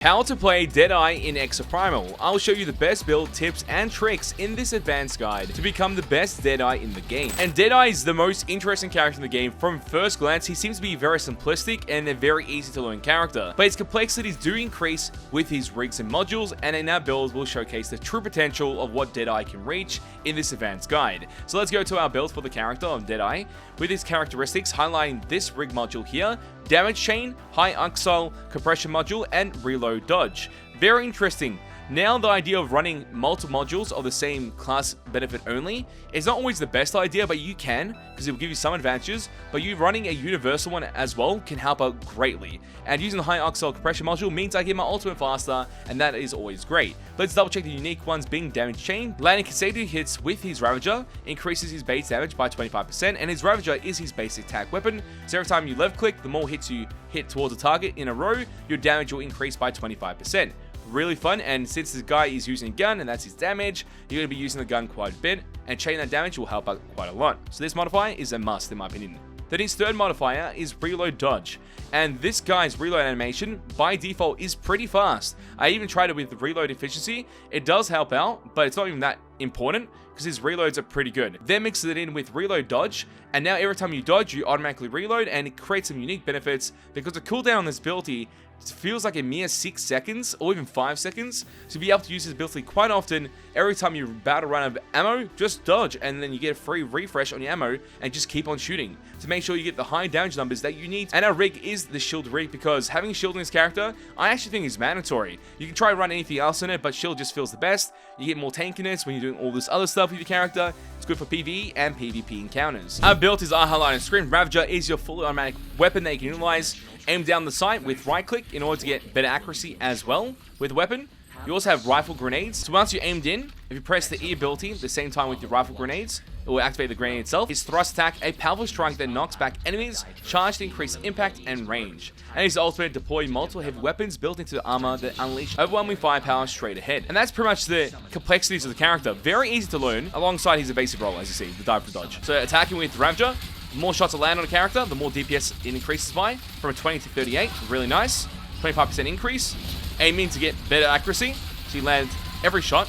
How to play Deadeye in Exoprimal. I'll show you the best build, tips, and tricks in this advanced guide to become the best Deadeye in the game. And Deadeye is the most interesting character in the game. From first glance, he seems to be very simplistic and a very easy to learn character, but his complexities do increase with his rigs and modules, and in our build we'll showcase the true potential of what Deadeye can reach in this advanced guide. So let's go to our build for the character of Deadeye, with his characteristics highlighting this rig module here: damage chain, high axial compression module, and reload dodge. Very interesting. Now, the idea of running multiple modules of the same class benefit only is not always the best idea, but you can, because it will give you some advantages, but you running a universal one as well can help out greatly. And using the high axial compression module means I get my ultimate faster, and that is always great. Let's double check the unique ones, being damage chain. Landing consecutive hits with his Ravager increases his base damage by 25%, and his Ravager is his basic attack weapon, so every time you left click, the more hits you hit towards a target in a row, your damage will increase by 25%. Really fun, and since this guy is using a gun and that's his damage, you're going to be using the gun quite a bit, and chain that damage will help out quite a lot. So this modifier is a must in my opinion. Then his third modifier is reload dodge, and this guy's reload animation by default is pretty fast. I even tried it with reload efficiency. It does help out, but it's not even that important because his reloads are pretty good. Then mix it in with reload dodge, and now every time you dodge, you automatically reload, and it creates some unique benefits because the cooldown on this ability feels like a mere 6 seconds or even 5 seconds. So you'll be able to use this ability quite often. Every time you're about to run out of ammo, just dodge, and then you get a free refresh on your ammo and just keep on shooting to make sure you get the high damage numbers that you need. And our rig is the shield rig, because having shield in this character I actually think is mandatory. You can try to run anything else in it, but shield just feels the best. You get more tankiness when you're doing all this other stuff with your character. It's good for PvE and PvP encounters. Our build is our highlight on screen. Ravager is your fully automatic weapon that you can utilize. Aim down the sight with right click in order to get better accuracy as well with the weapon. You also have rifle grenades. So once you're aimed in, if you press the E ability at the same time with your rifle grenades, it will activate the grenade itself. His thrust attack, a powerful strike that knocks back enemies, charged to increase impact and range. And his ultimate, deploy multiple heavy weapons built into the armor that unleash overwhelming firepower straight ahead. And that's pretty much the complexities of the character. Very easy to learn alongside his evasive role, as you see, the dive for dodge. So attacking with Ravager, the more shots that land on a character, the more DPS it increases by, from a 20 to 38. Really nice. 25% increase. Aiming to get better accuracy, so you land every shot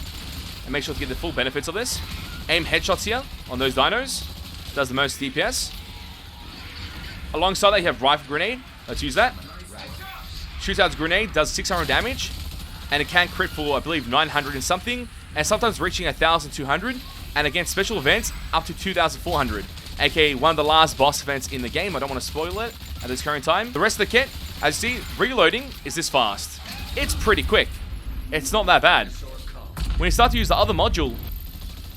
and make sure to get the full benefits of this. Aim headshots here on those dinos. Does the most DPS. Alongside that, you have rifle grenade. Let's use that. Shoots out grenade, does 600 damage, and it can crit for, I believe, 900 and something, and sometimes reaching 1,200, and against special events, up to 2,400. aka one of the last boss events in the game. I don't want to spoil it at this current time. The rest of the kit, as you see, reloading is this fast. It's pretty quick. It's not that bad. When you start to use the other module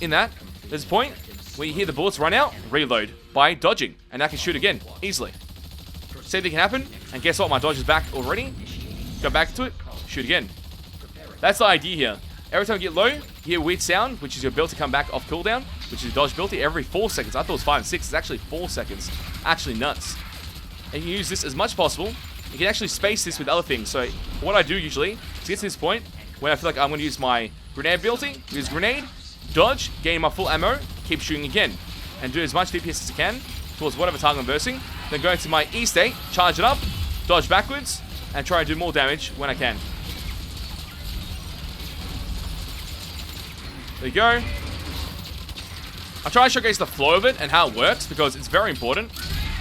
in that, there's a point where you hear the bullets run out, reload by dodging, and I can shoot again, easily. Same thing can happen, and guess what? My dodge is back already. Go back to it, shoot again. That's the idea here. Every time you get low, you hear a weird sound, which is your ability to come back off cooldown, which is your dodge ability every 4 seconds. I thought it was 5 and 6. It's actually 4 seconds. Actually nuts. And you can use this as much as possible. You can actually space this with other things. So what I do usually to get to this point, when I feel like I'm going to use my grenade ability, use grenade, dodge, gain my full ammo, keep shooting again, and do as much DPS as I can towards whatever target I'm versing. Then go into my E state, charge it up, dodge backwards, and try and do more damage when I can. There you go. I try to showcase the flow of it and how it works, because it's very important.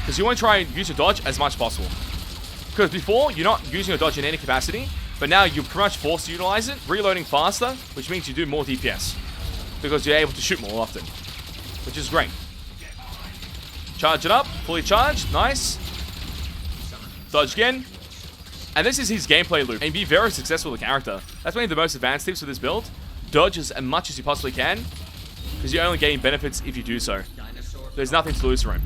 Because you want to try and use your dodge as much as possible. Because before, you're not using your dodge in any capacity, but now you're pretty much forced to utilize it, reloading faster, which means you do more DPS. Because you're able to shoot more often, which is great. Charge it up, fully charged, nice. Dodge again. And this is his gameplay loop, and be very successful with the character. That's one of the most advanced tips for this build. Dodge as much as you possibly can, because you're only getting benefits if you do so. There's nothing to lose from it.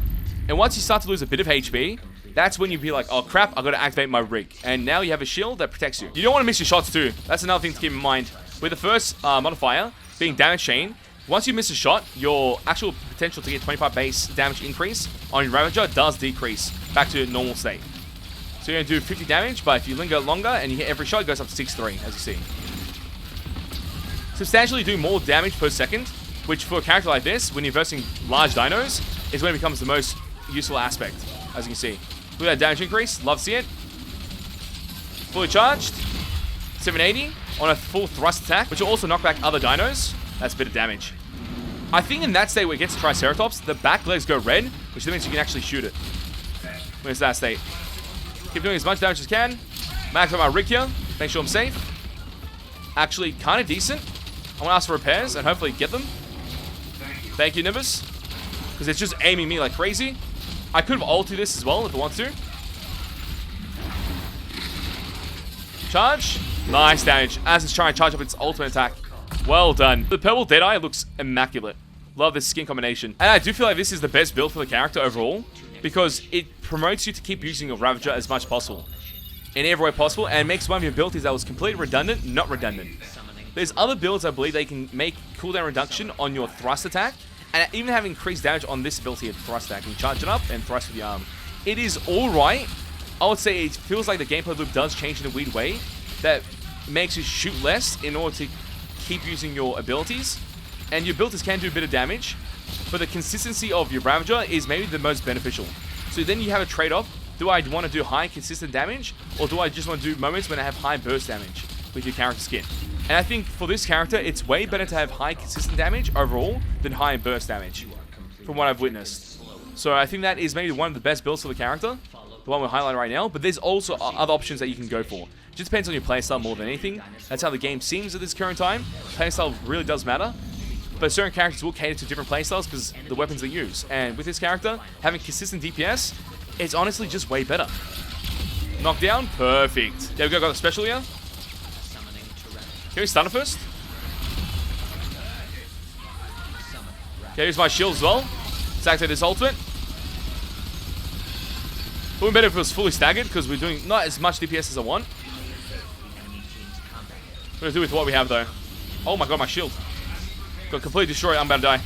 And once you start to lose a bit of HP, that's when you'll be like, oh crap, I gotta activate my rig. And now you have a shield that protects you. You don't want to miss your shots too. That's another thing to keep in mind. With the first modifier, being damage chain, once you miss a shot, your actual potential to get 25 base damage increase on your Ravager does decrease back to normal state. So you're gonna do 50 damage, but if you linger longer and you hit every shot, it goes up to 6-3, as you see. Substantially do more damage per second, which for a character like this, when you're versing large dinos, is when it becomes the most useful aspect, as you can see. Look at that damage increase, love to see it. Fully charged. 780 on a full thrust attack, which will also knock back other dinos. That's a bit of damage. I think in that state where it gets Triceratops, the back legs go red, which means you can actually shoot it. Where's that state? Keep doing as much damage as you can. Max out my rig here. Make sure I'm safe. Actually, kind of decent. I want to ask for repairs and hopefully get them. Thank you, Nimbus. Because it's just aiming me like crazy. I could have ulted this as well if I want to. Charge. Nice damage. As it's trying to charge up its ultimate attack. Well done. The purple Deadeye looks immaculate. Love this skin combination. And I do feel like this is the best build for the character overall, because it promotes you to keep using your Ravager as much as possible. In every way possible, and makes one of your abilities that was completely redundant, not redundant. There's other builds I believe they can make cooldown reduction on your thrust attack, and even have increased damage on this ability of thrust attack. You can charge it up and thrust with the arm. It is alright. I would say it feels like the gameplay loop does change in a weird way that makes you shoot less in order to keep using your abilities. And your abilities can do a bit of damage, but the consistency of your Ravager is maybe the most beneficial. So then you have a trade-off. Do I want to do high consistent damage, or do I just want to do moments when I have high burst damage with your character skin? And I think for this character, it's way better to have high consistent damage overall than high burst damage, from what I've witnessed. So I think that is maybe one of the best builds for the character, the one we're highlighting right now, but there's also other options that you can go for. It just depends on your playstyle more than anything. That's how the game seems at this current time. Playstyle really does matter, but certain characters will cater to different playstyles because the weapons they use. And with this character, having consistent DPS, it's honestly just way better. Knockdown, perfect. There we go, got a special here. Can we stun it first? Okay, here's my shield as well. Let's activate this ultimate. It would be better if it was fully staggered, because we're doing not as much DPS as I want. We're going to do with what we have, though. Oh my god, my shield. Got completely destroyed. I'm about to die.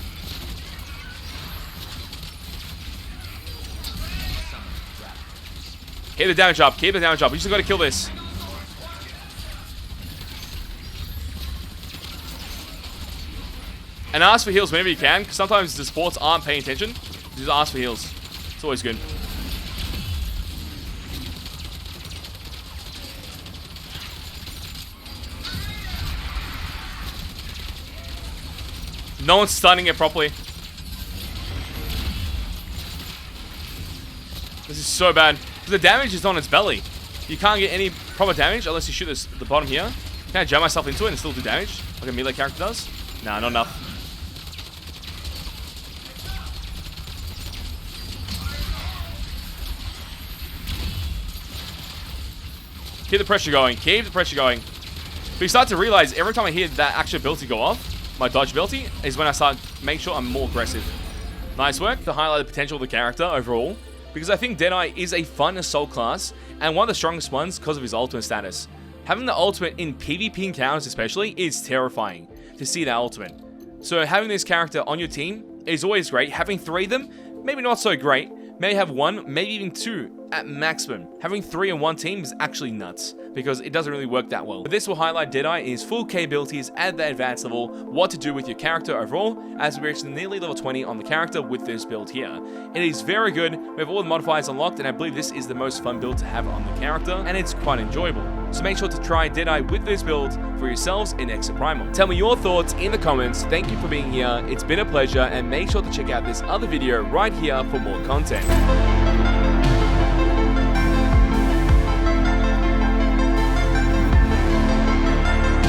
Keep the damage up. Keep the damage up. We just got to kill this. And ask for heals whenever you can, because sometimes the supports aren't paying attention. Just ask for heals. It's always good. No one's stunning it properly. This is so bad. The damage is on its belly. You can't get any proper damage unless you shoot this, the bottom here. Can I jam myself into it and still do damage? Like a melee character does? Nah, not enough. Keep the pressure going. Keep the pressure going. But you start to realize every time I hear that actual ability go off, my dodge ability, is when I start making sure I'm more aggressive. Nice work to highlight the potential of the character overall, because I think Deadeye is a fun assault class, and one of the strongest ones because of his ultimate status. Having the ultimate in PvP encounters especially is terrifying to see that ultimate. So having this character on your team is always great. Having 3 of them, maybe not so great. Maybe have 1, maybe even 2 at maximum. Having 3 in one team is actually nuts, because it doesn't really work that well. But this will highlight Deadeye in his full capabilities at the advanced level, what to do with your character overall, as we reach nearly level 20 on the character with this build here. It is very good, we have all the modifiers unlocked, and I believe this is the most fun build to have on the character, and it's quite enjoyable. So make sure to try Deadeye with this build for yourselves in Exoprimal. Tell me your thoughts in the comments. Thank you for being here, it's been a pleasure, and make sure to check out this other video right here for more content.